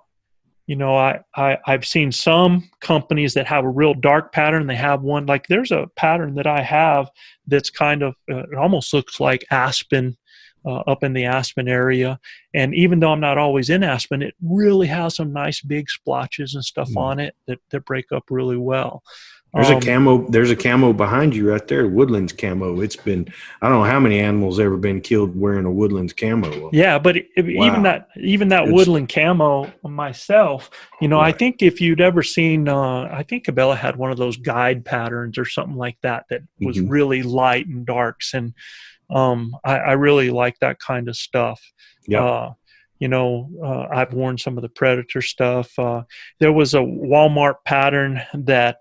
seen some companies that have a real dark pattern. They have one, like there's a pattern that I have that's kind of, it almost looks like aspen, up in the Aspen area. And even though I'm not always in Aspen, it really has some nice big splotches and stuff on it that break up really well. There's a camo behind you right there, Woodlands camo. It's been, I don't know how many animals ever been killed wearing a Woodlands camo. Yeah, but even that Woodland camo myself, I think if you'd ever seen, I think Cabela had one of those guide patterns or something like that was really light and darks. And I really like that kind of stuff. Yeah. I've worn some of the Predator stuff. There was a Walmart pattern that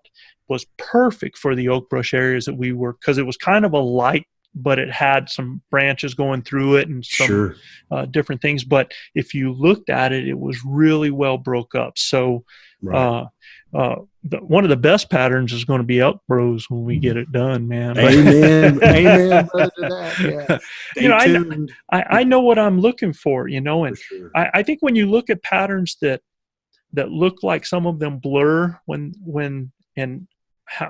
was perfect for the oak brush areas that we were, because it was kind of a light, but it had some branches going through it and some different things. But if you looked at it, it was really well broke up. So one of the best patterns is going to be ElkBros when we get it done, man. Amen. Amen, brother, to that. Yeah. I know what I'm looking for, and sure. I think when you look at patterns that look like some of them blur and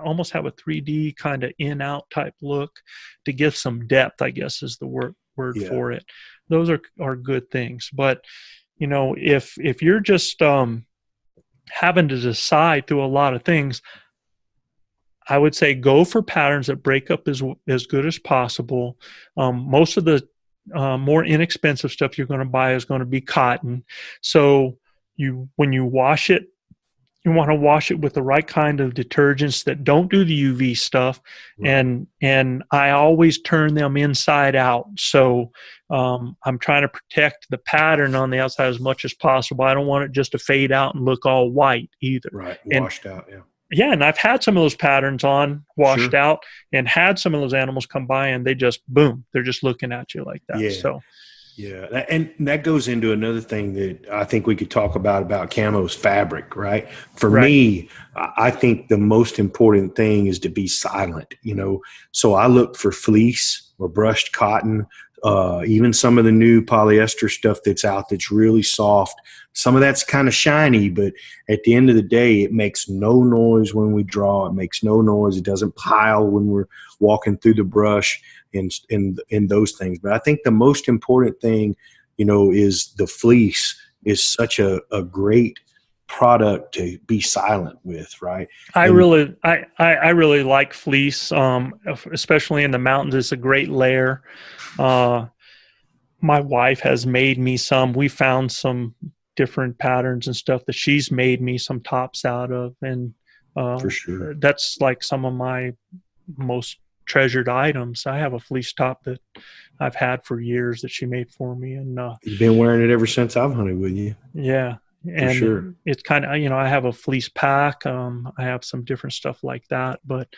almost have a 3D kind of in-out type look to give some depth, I guess is the word for it. Those are good things. But, if you're just having to decide through a lot of things, I would say go for patterns that break up as good as possible. Most of the more inexpensive stuff you're going to buy is going to be cotton. So when you wash it, you want to wash it with the right kind of detergents that don't do the UV stuff. Right. And I always turn them inside out. So I'm trying to protect the pattern on the outside as much as possible. I don't want it just to fade out and look all white either. Right. Washed out. Yeah. yeah, and I've had some of those patterns on, washed Sure. out, and had some of those animals come by, and they just boom, they're just looking at you like that. Yeah. So Yeah, and that goes into another thing that I think we could talk about Camo's fabric, right? For right, me, I think the most important thing is to be silent, So I look for fleece or brushed cotton, even some of the new polyester stuff that's out that's really soft. Some of that's kind of shiny, but at the end of the day, it makes no noise when we draw. It makes no noise. It doesn't pile when we're walking through the brush and those things. But I think the most important thing, is the fleece is such a great product to be silent with, right? I And really, I really like fleece, especially in the mountains. It's a great layer. Uh, my wife has made me some. We found some different patterns and stuff that she's made me some tops out of, and for sure, that's like some of my most treasured items. I have a fleece top that I've had for years that she made for me, and you've been wearing it ever since I've hunted with you, yeah, for and sure. it's kind of, I have a fleece pack. I have some different stuff like that, but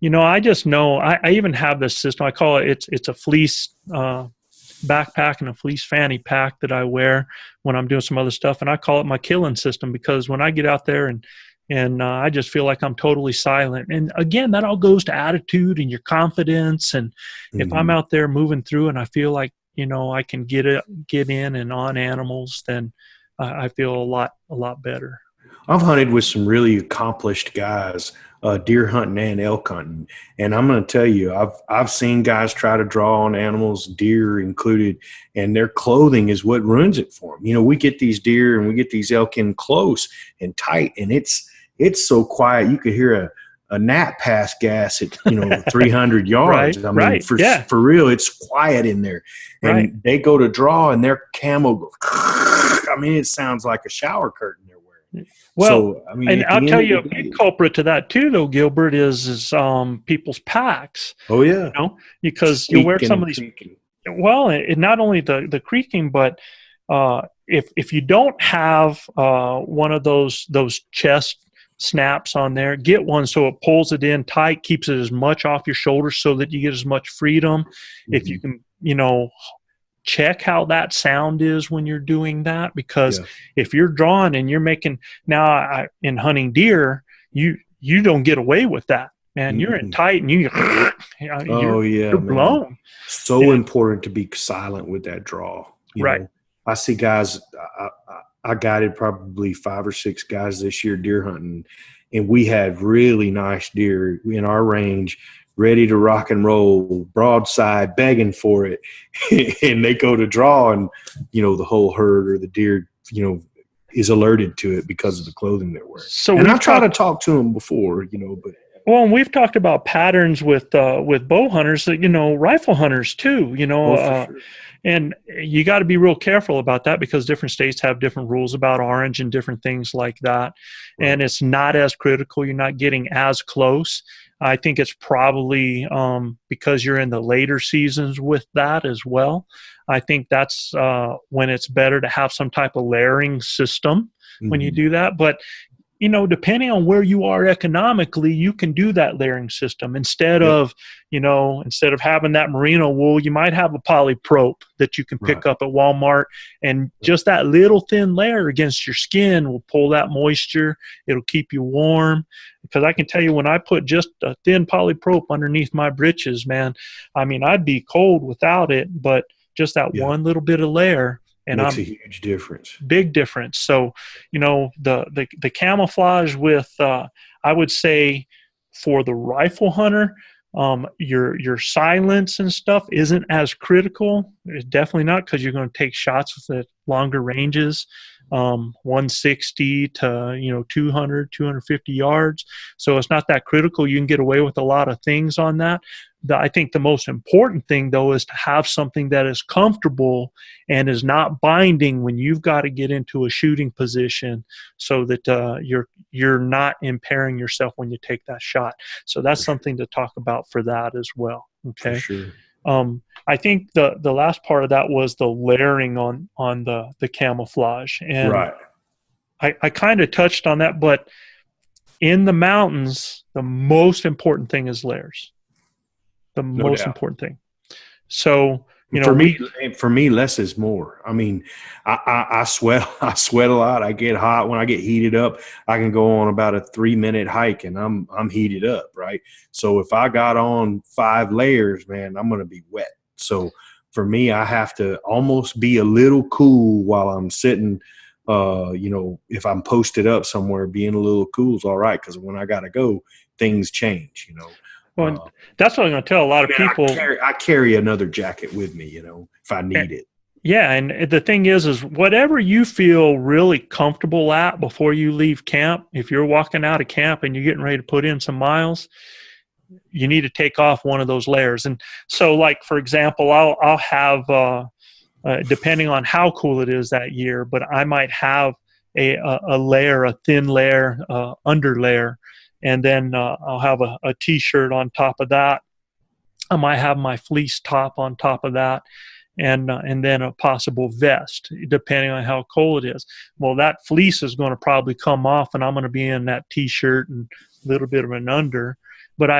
I just know I even have this system. I call it it's a fleece backpack and a fleece fanny pack that I wear when I'm doing some other stuff, and I call it my killing system because when I get out there and I just feel like I'm totally silent. And again, that all goes to attitude and your confidence. And if I'm Mhm. out there moving through and I feel like I can get in and on animals, then I feel a lot better. I've hunted with some really accomplished guys, deer hunting and elk hunting, and I'm going to tell you, I've seen guys try to draw on animals, deer included, and their clothing is what ruins it for them. We get these deer and we get these elk in close and tight, and it's so quiet you could hear a gnat pass gas at 300 Right, yards. I mean, right, yeah, for real, it's quiet in there, right. and they go to draw, and their camo goes. I mean, it sounds like a shower curtain they're wearing. Well, So, I mean, and at I'll the tell end of you the a big day, culprit to that too, though, Gilbert, is people's packs. oh yeah, Because you'll wear squeaking some of and these. creaking. Well, it not only the creaking, but if you don't have one of those chest snaps on there, get one so it pulls it in tight, keeps it as much off your shoulders so that you get as much freedom. If you Mhm. can, check how that sound is when you're doing that, because Yeah. if you're drawing and you're making in hunting deer, you don't get away with that, man. You're in Mm-mm. tight and Oh yeah, you're man. blown. So important to be silent with that draw. Right. I see guys. I guided probably 5 or 6 guys this year deer hunting, and we had really nice deer in our range, ready to rock and roll, broadside, begging for it, and they go to draw, and the whole herd or the deer, is alerted to it because of the clothing they're wearing. So And we've I've tried to talked. talk to them before, but Well, and we've talked about patterns with bow hunters, that rifle hunters too. oh, for sure. And you got to be real careful about that because different states have different rules about orange and different things like that. Right. And it's not as critical. You're not getting as close. I think it's probably because you're in the later seasons with that as well. I think that's when it's better to have some type of layering system when you Mhm. do that. But depending on where you are economically, you can do that layering system instead Yep. of having that merino wool. You might have a polyprop that you can pick Right. up at Walmart, and just that little thin layer against your skin will pull that moisture. It'll keep you warm. Because I can tell you, when I put just a thin polyprop underneath my breeches, man, I mean, I'd be cold without it, but just that Yeah. one little bit of layer, and Makes I'm a huge difference. big difference. So, the camouflage with, I would say, for the rifle hunter, your silence and stuff isn't as critical. It's definitely not, because you're going to take shots at longer ranges, 160 to 200, 250 yards. So it's not that critical. You can get away with a lot of things on that. I think the most important thing, though, is to have something that is comfortable and is not binding when you've got to get into a shooting position, so that you're not impairing yourself when you take that shot. So that's something to talk about for that as well. For Okay. sure. I think the last part of that was the layering on the camouflage, and Right. I kind of touched on that, but in the mountains, the most important thing is layers. The No most doubt. important thing. So, For me, less is more. I mean, I sweat. I sweat a lot. I get hot. When I get heated up, I can go on about a 3-minute hike, and I'm heated up, right? So if I got on 5 layers, man, I'm gonna be wet. So for me, I have to almost be a little cool while I'm sitting. If I'm posted up somewhere, being a little cool is all right, because when I gotta go, things change. well, that's what I'm going to tell a lot of people. I carry another jacket with me, if I need it. Yeah, and the thing is whatever you feel really comfortable at before you leave camp. If you're walking out of camp and you're getting ready to put in some miles, you need to take off one of those layers. And so, like for example, I'll have depending on how cool it is that year, but I might have a layer, a thin layer, under layer, and then I'll have a t-shirt on top of that. I might have my fleece top on top of that, and then a possible vest, depending on how cold it is. Well, that fleece is going to probably come off, and I'm going to be in that t-shirt and a little bit of an under. But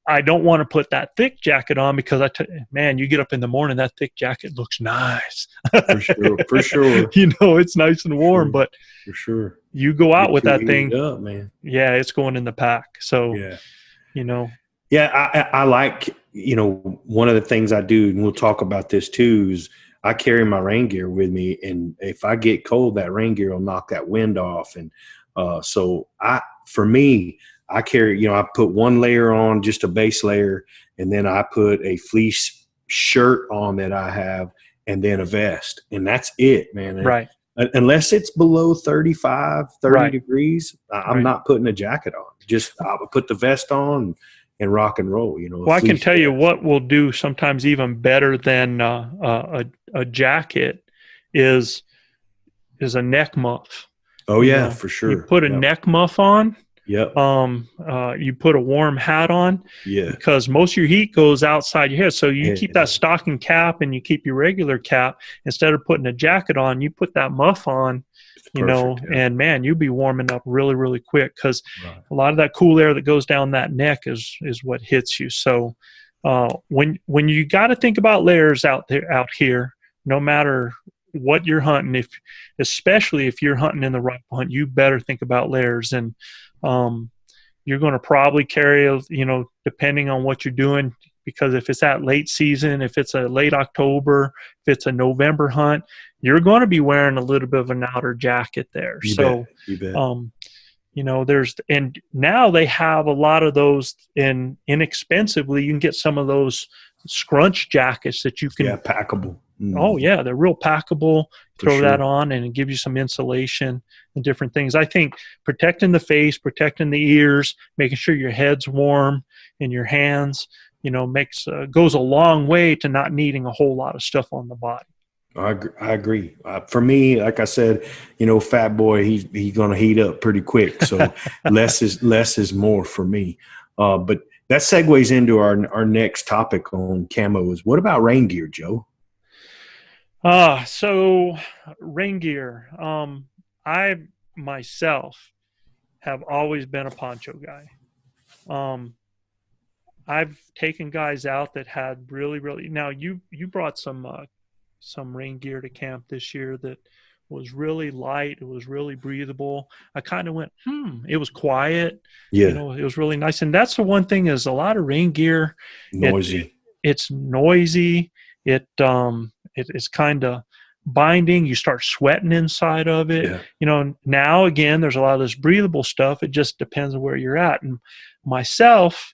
I don't want to put that thick jacket on, because man, you get up in the morning, that thick jacket looks nice. For sure. It's nice and warm, but for sure, you go out with that thing, up, man. Yeah, it's going in the pack. So, Yeah, I like, one of the things I do, and we'll talk about this too, is I carry my rain gear with me, and if I get cold, that rain gear will knock that wind off. And for me, I carry, I put one layer on, just a base layer, and then I put a fleece shirt on that I have, and then a vest, and that's it, man. Right. Unless it's below 30 degrees, I'm not putting a jacket on. Just I'll put the vest on and rock and roll. Well, I can tell you what will do sometimes even better than a jacket is a neck muff. Oh yeah, for sure. You put a neck muff on. Yep. You put a warm hat on. Yeah. Because most of your heat goes outside your head. So you keep that stocking cap and you keep your regular cap. Instead of putting a jacket on, you put that muff on, and man, you'll be warming up really, really quick, because a lot of that cool air that goes down that neck is what hits you. So when you got to think about layers out here, no matter what you're hunting, especially if you're hunting in the rifle hunt, you better think about layers. And you're going to probably carry, depending on what you're doing, because if it's that late season, if it's a late October, if it's a November hunt, you're going to be wearing a little bit of an outer jacket there. You bet. And now they have a lot of those, and inexpensively, you can get some of those scrunch jackets that you can. Yeah, packable. Oh yeah, they're real packable. Throw that on, and it gives you some insulation and different things. I think protecting the face, protecting the ears, making sure your head's warm and your hands, goes a long way to not needing a whole lot of stuff on the body. I agree. For me, like I said, fat boy, he's going to heat up pretty quick. So less is more for me. But that segues into our next topic on camo is, what about rain gear, Joe? So rain gear. I myself have always been a poncho guy. I've taken guys out that had really, really. Now you brought some rain gear to camp this year that was really light. It was really breathable. I kind of went, it was quiet. Yeah. It was really nice. And that's the one thing, is a lot of rain gear. Noisy. It's noisy. It's kind of binding. You start sweating inside of it. Yeah. Now again, there's a lot of this breathable stuff. It just depends on where you're at. And myself,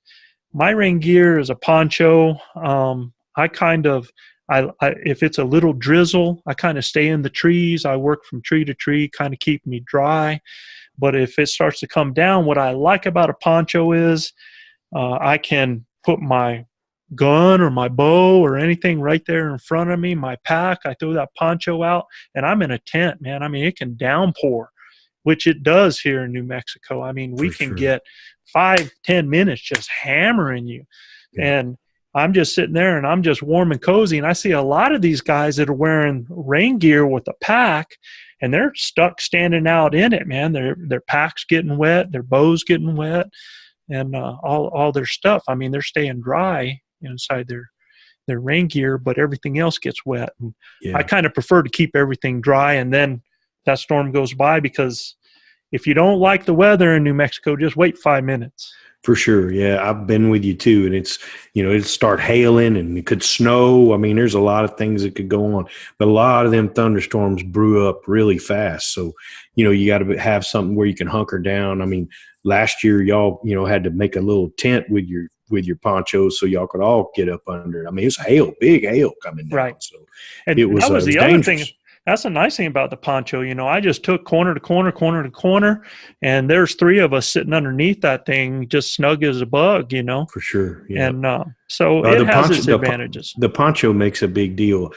my rain gear is a poncho. If it's a little drizzle, I kind of stay in the trees. I work from tree to tree, kind of keep me dry. But if it starts to come down, what I like about a poncho is I can put my gun or my bow or anything right there in front of me, my pack. I throw that poncho out, and I'm in a tent, man. I mean, it can downpour, which it does here in New Mexico. I mean, we can get 5-10 minutes just hammering you. Yeah. And I'm just sitting there and I'm just warm and cozy. And I see a lot of these guys that are wearing rain gear with a pack, and they're stuck standing out in it, man. Their packs getting wet, their bows getting wet, and all their stuff. I mean, they're staying dry inside their rain gear, but everything else gets wet. And Yeah. I kind of prefer to keep everything dry, and then that storm goes by, because if you don't like the weather in New Mexico, just wait 5 minutes. For sure. Yeah. I've been with you too. And it's, it'd start hailing and it could snow. I mean, there's a lot of things that could go on, but a lot of them thunderstorms brew up really fast. So, you got to have something where you can hunker down. I mean, last year y'all, had to make a little tent with your ponchos so y'all could all get up under it. I mean, it's big hail coming down. Right. So and it was, that was the dangerous. other thing. That's the nice thing about the poncho. I just took corner to corner, and there's 3 of us sitting underneath that thing, just snug as a bug, For sure. Yeah. And so it has its advantages. The poncho makes a big deal.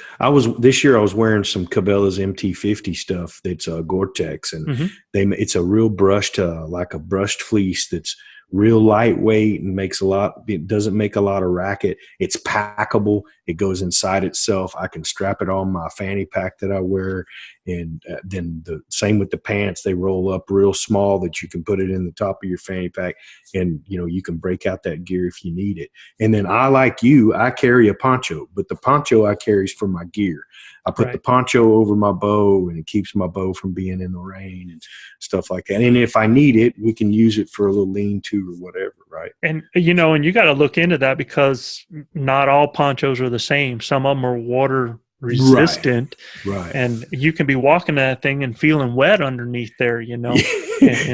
This year I was wearing some Cabela's MT50 stuff that's Gore-Tex, and it's a real brushed, like a brushed fleece that's real lightweight and it doesn't make a lot of racket. It's packable. It goes inside itself. I can strap it on my fanny pack that I wear. And then the same with the pants. They roll up real small that you can put it in the top of your fanny pack, and you can break out that gear if you need it. And then I carry a poncho, but the poncho I carry is for my gear. I put the poncho over my bow, and it keeps my bow from being in the rain and stuff like that. And if I need it, we can use it for a little lean-to or whatever, right? And and you got to look into that, because not all ponchos are the same. Some of them are water resistant, right? And you can be walking that thing and feeling wet underneath there, inside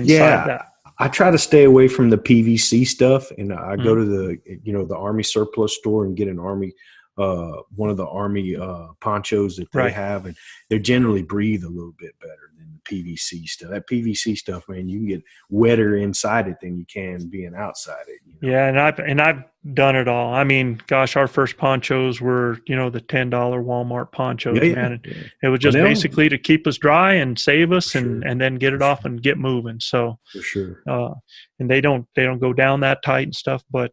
that. I try to stay away from the PVC stuff, and I go to the Army surplus store and get an Army one of the Army ponchos that they have, and they generally breathe a little bit better than the PVC stuff. That PVC stuff, man, you can get wetter inside it than you can being outside it. Yeah, and I've done it all. I mean, gosh, our first ponchos were the $10 Walmart ponchos, man. And it was just basically to keep us dry and save us, and then get it off and get moving. So for sure. And they don't go down that tight and stuff, but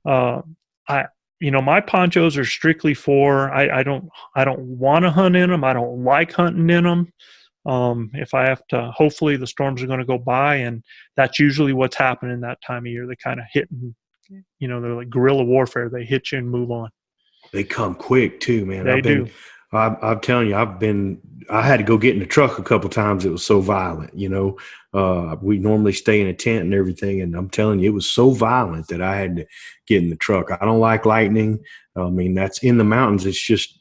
my ponchos are strictly for, I don't want to hunt in them. I don't like hunting in them. If I have to, hopefully the storms are going to go by, and that's usually what's happening that time of year. They kind of hit, they're like guerrilla warfare. They hit you and move on. They come quick too, man. They do. I'm telling you, I had to go get in the truck a couple times. It was so violent, we normally stay in a tent and everything. And I'm telling you, it was so violent that I had to get in the truck. I don't like lightning. I mean, that's in the mountains.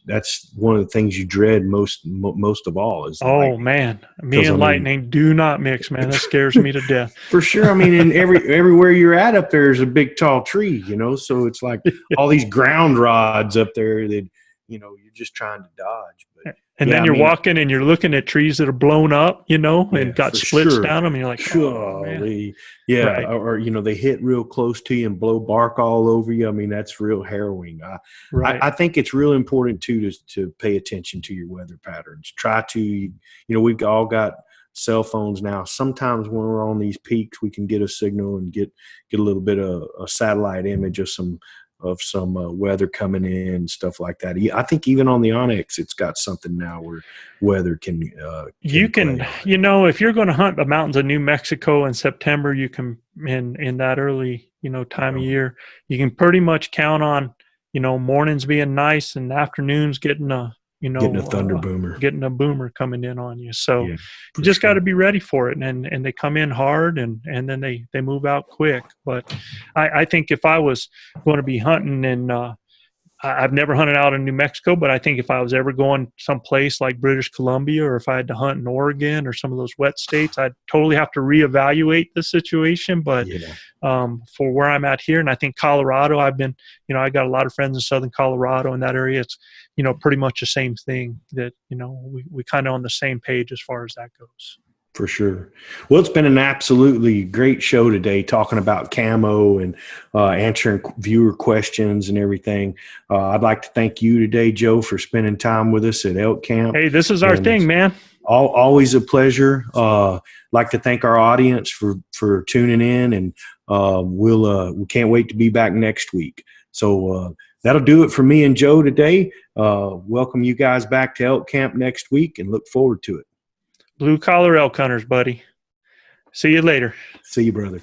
That's one of the things you dread most of all is lightning. Man, me and lightning do not mix, man. That scares me to death. For sure. I mean, in everywhere you're at up there is a big tall tree, so it's like all these ground rods up there that, you're just trying to dodge. But and then you're walking and you're looking at trees that are blown up, and got splits down them, and you're like, golly. Yeah. Right. Or, they hit real close to you and blow bark all over you. I mean, that's real harrowing. I think it's real important too to pay attention to your weather patterns. Try to, we've all got cell phones now. Sometimes when we're on these peaks, we can get a signal and get a little bit of a satellite image of some weather coming in and stuff like that. I think even on the Onyx, it's got something now where weather can if you're going to hunt the mountains of New Mexico in September, you can in that early time of year, you can pretty much count on mornings being nice and afternoons getting a thunder boomer, getting a boomer coming in on you. So you just got to be ready for it. And they come in hard and then they move out quick. But I think if I was going to be hunting and I've never hunted out in New Mexico, but I think if I was ever going someplace like British Columbia, or if I had to hunt in Oregon or some of those wet states, I'd totally have to reevaluate the situation. But for where I'm at here, and I think Colorado, I've been, I got a lot of friends in Southern Colorado in that area. It's, pretty much the same thing that, we kind of on the same page as far as that goes. For sure. Well, it's been an absolutely great show today, talking about camo and answering viewer questions and everything. I'd like to thank you today, Joe, for spending time with us at Elk Camp. Hey, this is our thing, man. Always a pleasure. Like to thank our audience for tuning in, and we can't wait to be back next week. So that'll do it for me and Joe today. Welcome you guys back to Elk Camp next week, and look forward to it. Blue collar elk hunters, buddy. See you later. See you, brother.